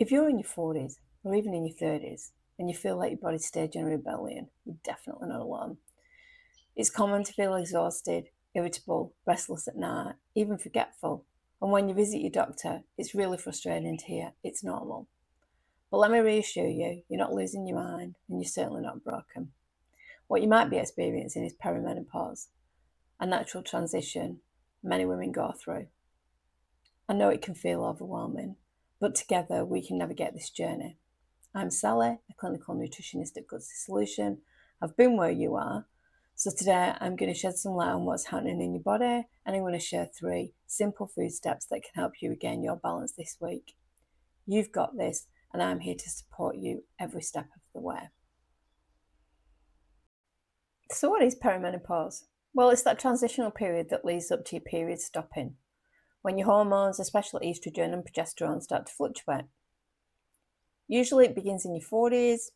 If you're in your 40s or even in your 30s and you feel like your body's staging a rebellion, you're definitely not alone. It's common to feel exhausted, irritable, restless at night, even forgetful. And when you visit your doctor, it's really frustrating to hear it's normal. But let me reassure you, you're not losing your mind and you're certainly not broken. What you might be experiencing is perimenopause, a natural transition many women go through. I know it can feel overwhelming, but together we can navigate this journey. I'm Sally, a clinical nutritionist at Gutsy Solution. I've been where you are. So today I'm going to shed some light on what's happening in your body, and I'm going to share 3 simple food steps that can help you regain your balance this week. You've got this, and I'm here to support you every step of the way. So what is perimenopause? Well, it's that transitional period that leads up to your period stopping, when your hormones, especially estrogen and progesterone, start to fluctuate. Usually it begins in your 40s,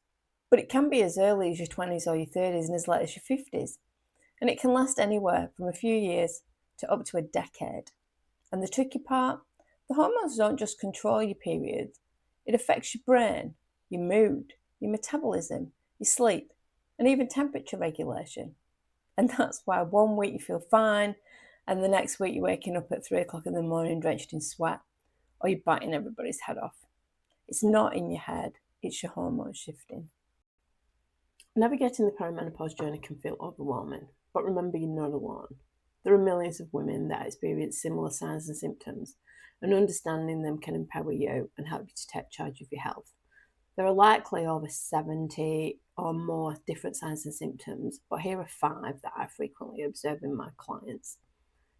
but it can be as early as your 20s or your 30s and as late as your 50s. And it can last anywhere from a few years to up to a decade. And the tricky part, the hormones don't just control your period, it affects your brain, your mood, your metabolism, your sleep, and even temperature regulation. And that's why one week you feel fine, and the next week you're waking up at 3 o'clock in the morning drenched in sweat, or you're biting everybody's head off. It's not in your head, it's your hormones shifting. Navigating the perimenopause journey can feel overwhelming, but remember you're not alone. There are millions of women that experience similar signs and symptoms, and understanding them can empower you and help you to take charge of your health. There are likely over 70 or more different signs and symptoms, but here are 5 that I frequently observe in my clients.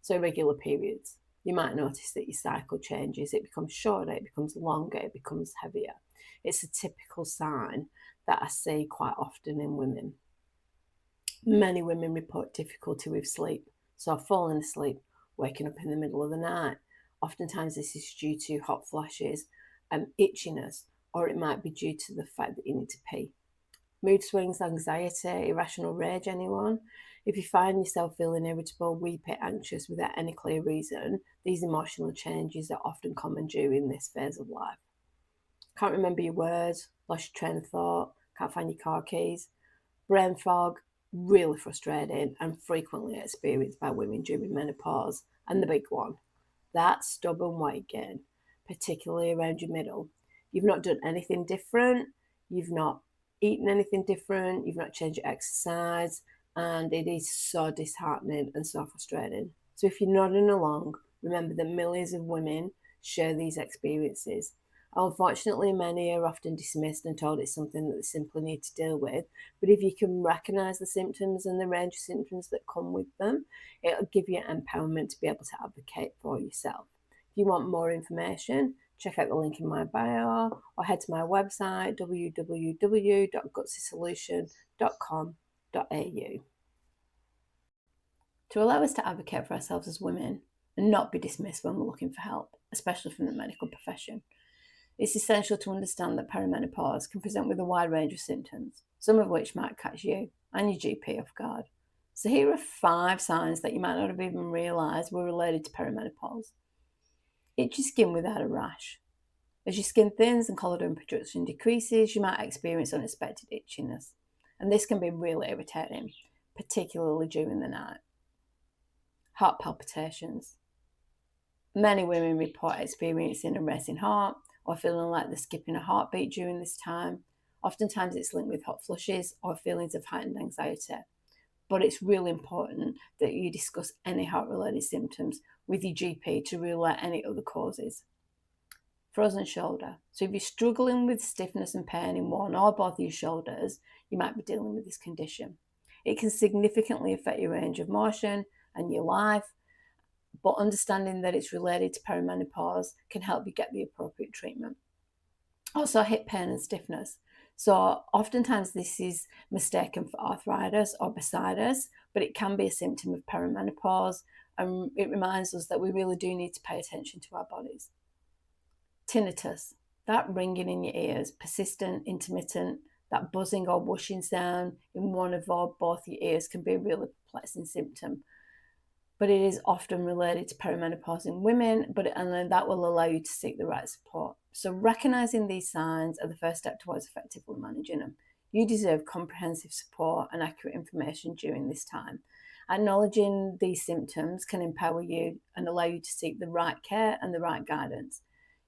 So irregular periods. You might notice that your cycle changes, it becomes shorter, it becomes longer, it becomes heavier. It's a typical sign that I see quite often in women. Many women report difficulty with sleep, so falling asleep, waking up in the middle of the night. Oftentimes this is due to hot flashes and itchiness, or it might be due to the fact that you need to pee. Mood swings, anxiety, irrational rage, anyone? If you find yourself feeling irritable, weepy, anxious without any clear reason, these emotional changes are often common during this phase of life. Can't remember your words, lost your train of thought, can't find your car keys. Brain fog, really frustrating and frequently experienced by women during menopause. And the big one, that stubborn weight gain, particularly around your middle. You've not done anything different, you've not eaten anything different, you've not changed your exercise, and it is so disheartening and so frustrating. So if you're nodding along, remember that millions of women share these experiences. Unfortunately, many are often dismissed and told it's something that they simply need to deal with. But if you can recognise the symptoms and the range of symptoms that come with them, it'll give you empowerment to be able to advocate for yourself. If you want more information, check out the link in my bio or head to my website www.gutsysolution.com.au. To allow us to advocate for ourselves as women and not be dismissed when we're looking for help, especially from the medical profession, it's essential to understand that perimenopause can present with a wide range of symptoms, some of which might catch you and your GP off guard. So here are 5 signs that you might not have even realised were related to perimenopause. Itchy skin without a rash. As your skin thins and collagen production decreases, you might experience unexpected itchiness. And this can be really irritating, particularly during the night. Heart palpitations. Many women report experiencing a racing heart or feeling like they're skipping a heartbeat during this time. Oftentimes it's linked with hot flushes or feelings of heightened anxiety. But it's really important that you discuss any heart-related symptoms with your GP to rule out any other causes. Frozen shoulder. So if you're struggling with stiffness and pain in one or both of your shoulders, you might be dealing with this condition. It can significantly affect your range of motion and your life, but understanding that it's related to perimenopause can help you get the appropriate treatment. Also, hip pain and stiffness. So oftentimes this is mistaken for arthritis or bursitis, but it can be a symptom of perimenopause, and it reminds us that we really do need to pay attention to our bodies. Tinnitus, that ringing in your ears, persistent, intermittent, that buzzing or whooshing sound in one of or both your ears can be a really perplexing symptom. But it is often related to perimenopause in women, and then that will allow you to seek the right support. So recognising these signs are the first step towards effectively managing them. You deserve comprehensive support and accurate information during this time. Acknowledging these symptoms can empower you and allow you to seek the right care and the right guidance.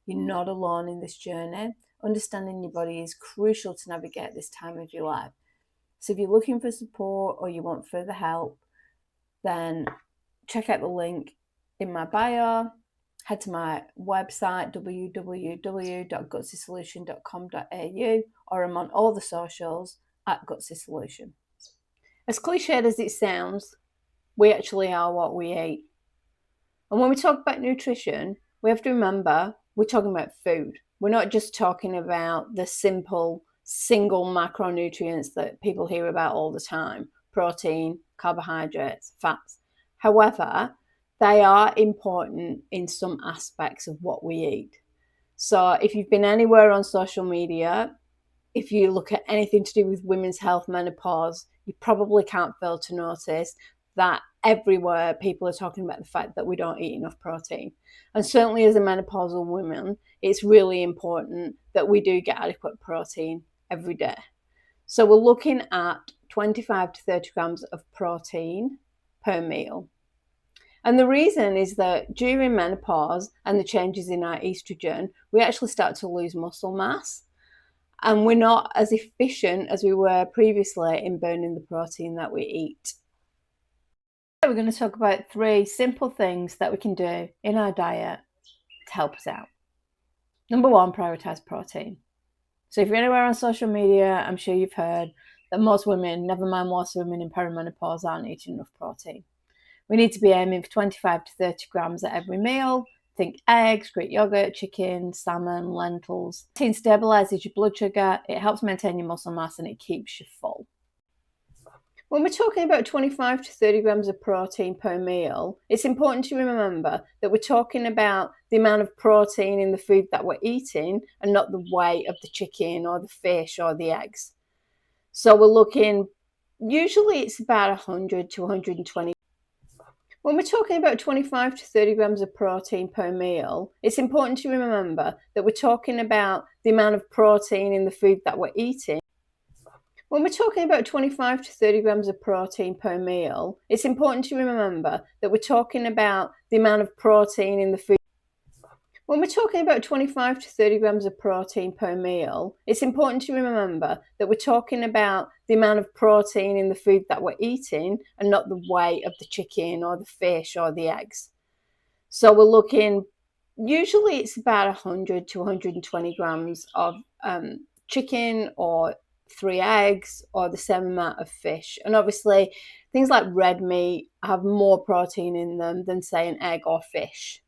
You're not alone in this journey. Understanding your body is crucial to navigate this time of your life. So if you're looking for support or you want further help, then check out the link in my bio. Head to my website, www.gutsysolution.com.au, or I'm on all the socials at Gutsy Solution. As cliched as it sounds, we actually are what we eat. And when we talk about nutrition, we have to remember we're talking about food. We're not just talking about the simple single macronutrients that people hear about all the time: protein, carbohydrates, fats. However, they are important in some aspects of what we eat. So if you've been anywhere on social media, if you look at anything to do with women's health, menopause, you probably can't fail to notice that everywhere people are talking about the fact that we don't eat enough protein. And certainly as a menopausal woman, it's really important that we do get adequate protein every day. So we're looking at 25 to 30 grams of protein per meal. And the reason is that during menopause and the changes in our estrogen, we actually start to lose muscle mass. And we're not as efficient as we were previously in burning the protein that we eat. We're going to talk about 3 simple things that we can do in our diet to help us out. Number 1, prioritize protein. So if you're anywhere on social media, I'm sure you've heard that most women, never mind most women in perimenopause, aren't eating enough protein. We need to be aiming for 25 to 30 grams at every meal. Think eggs, Greek yogurt, chicken, salmon, lentils. Protein stabilizes your blood sugar, it helps maintain your muscle mass, and it keeps you full. When we're talking about 25 to 30 grams of protein per meal, it's important to remember that we're talking about the amount of protein in the food that we're eating and not the weight of the chicken or the fish or the eggs. So we're looking, usually it's about 100 to 120. When we're talking about 25 to 30 grams of protein per meal, it's important to remember that we're talking about the amount of protein in the food that we're eating. When we're talking about 25 to 30 grams of protein per meal, it's important to remember that we're talking about the amount of protein in the food. When we're talking about 25 to 30 grams of protein per meal, it's important to remember that we're talking about the amount of protein in the food that we're eating and not the weight of the chicken or the fish or the eggs. So we're looking, usually it's about 100 to 120 grams of chicken or 3 eggs or the same amount of fish. And obviously things like red meat have more protein in them than, say, an egg or fish.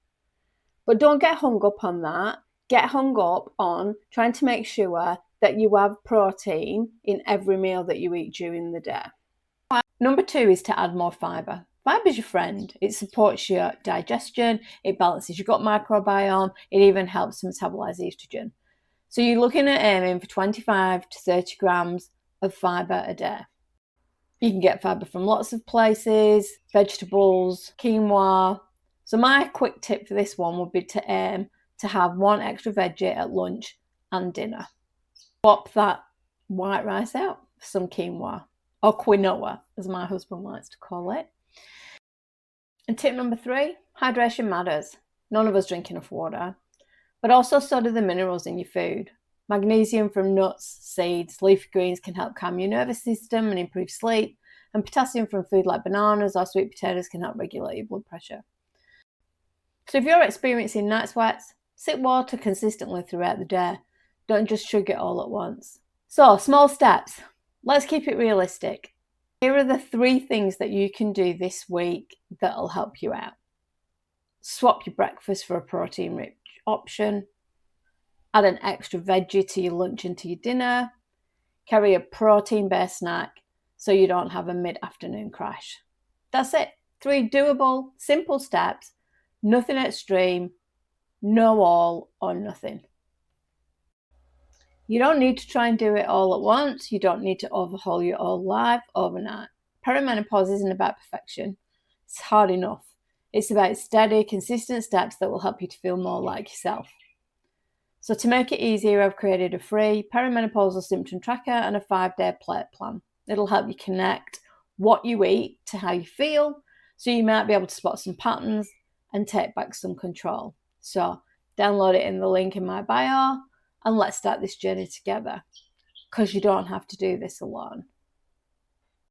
But don't get hung up on that. Get hung up on trying to make sure that you have protein in every meal that you eat during the day. Number 2 is to add more fibre. Fibre is your friend. It supports your digestion, it balances your gut microbiome, it even helps to metabolize estrogen. So you're looking at aiming for 25 to 30 grams of fibre a day. You can get fibre from lots of places: vegetables, quinoa. So my quick tip for this one would be to aim to have 1 extra veggie at lunch and dinner. Swap that white rice out for some quinoa, or quinoa, as my husband likes to call it. And tip number 3, hydration matters. None of us drink enough water, but also so do the minerals in your food. Magnesium from nuts, seeds, leafy greens can help calm your nervous system and improve sleep, and potassium from food like bananas or sweet potatoes can help regulate your blood pressure. So if you're experiencing night sweats, sip water consistently throughout the day. Don't just chug it all at once. So, small steps. Let's keep it realistic. Here are the 3 things that you can do this week that'll help you out. Swap your breakfast for a protein-rich option. Add an extra veggie to your lunch and to your dinner. Carry a protein-based snack so you don't have a mid-afternoon crash. That's it. 3 doable, simple steps. Nothing extreme, no all or nothing. You don't need to try and do it all at once. You don't need to overhaul your whole life overnight. Perimenopause isn't about perfection. It's hard enough. It's about steady, consistent steps that will help you to feel more like yourself. So to make it easier, I've created a free perimenopausal symptom tracker and a 5-day plate plan. It'll help you connect what you eat to how you feel, so you might be able to spot some patterns and take back some control. So download it in the link in my bio and let's start this journey together, because you don't have to do this alone.